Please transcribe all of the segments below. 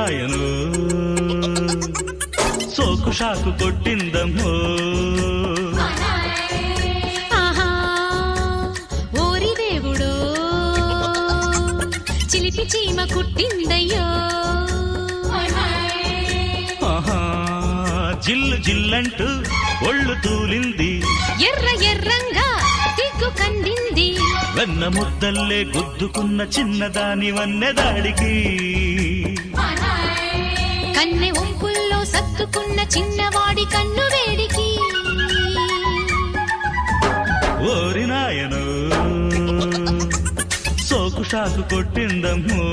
నాయను సోకు షాకు కొట్టిందమ్మో ఆహా ఓరి దేవుడో చిలిపి చీమ కుట్టిందయ్యో ఆహా జిల్లు జిల్లంటూ ఒళ్ళు తూలింది ఎర్ర ఎర్రంగా సిగ్గు కందింది వెన్న ముద్దల్లే గుద్దుకున్న చిన్నదాని వన్నెదాడికి కన్నె ఒంపుల్లో సత్తుకున్న చిన్నవాడి కన్ను వేడికి ఓరి నాయను సోకు షాకు కొట్టిందమ్మో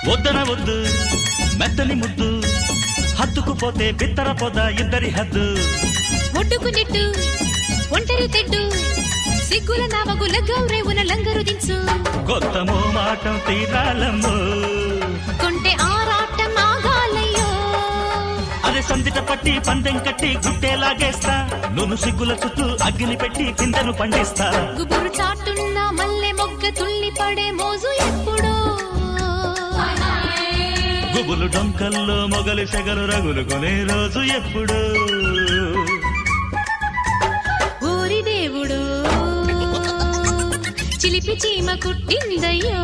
వద్దన వద్దు మెత్తని ముద్దు హత్తుకుపోతే బిత్తర పొద ఇద్దరి హద్దు ఒడ్డుకు నెట్టు ఒంటరి తెడ్డు సిగ్గుల నావగుల గౌరేవున లంగరు దించు కొత్త మోమాటం తీరాలమ్మో కొంటె ఆరాటం ఆగాలయ్యో అదే సందిట పట్టి పందెం కట్టి గుట్టేలాగేస్తా నును సిగ్గుల చుట్టూ అగ్గిని పెట్టి కిందను పండిస్తా గుబురు చాటున్న మల్లె మొగ్గ తుల్లి పడే మోజు ఎప్పుడో గుబులు డొంకల్లో మొగలి సెగలు రగులు కొనే రోజు ఎప్పుడు ఓరి దేవుడో చిలిపి చీమ కుట్టిందయ్యో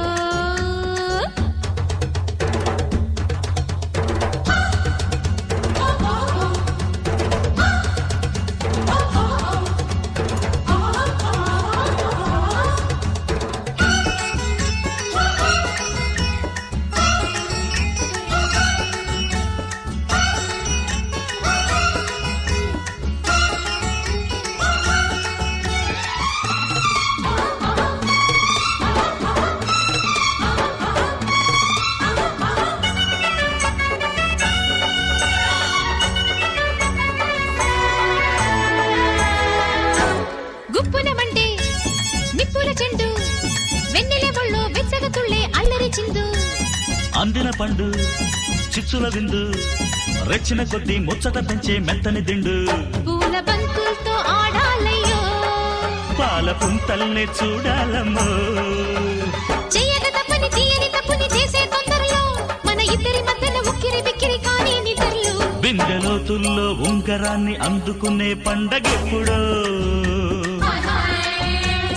గుప్పునమంటే నిప్పుల చెండు వెన్నెల ఒళ్ళో వెచ్చగ తుళ్ళే అల్లరి చిందు అందిన పండు చిచ్చుల విందు రెచ్చిన కొద్దీ ముచ్చట పెంచే మెత్తని దిండు పూల బంకులతో ఆడాలయ్యో పాల పుంతల్ని చూడాలమ్మో చెయ్యక తప్పని తీయని తప్పుని చేసే తొందరలో మన ఇద్దరి మధ్యన ఉక్కిరి బిక్కిరి కానీ నిద్రలు బిందెలోతుల్లో ఉంగరాన్ని అందుకునే పండగెప్పుడో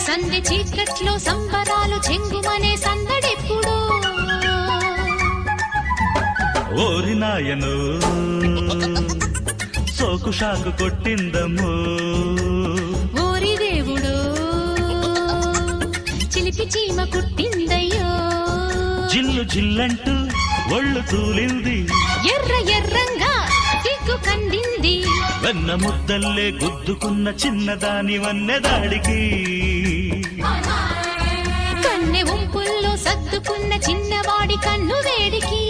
సందె చీకట్లో సంబరాలు చెంగుమనే సందడెప్పుడో ఓరి నాయను సోకు షాకు కొట్టిందమ్మో ఓరి దేవుడో చిలిపి చీమ కుట్టిందయ్యో జిల్లు జిల్లంటూ ఒళ్ళు తూలింది ఎర్ర ఎర్రంగా సిగ్గు కందింది వెన్న ముద్దల్లే గుద్దుకున్న చిన్నదాని వన్నెదాడికి కన్నె ఒంపుల్లో సర్దుకున్న చిన్నవాడి కన్ను వేడికి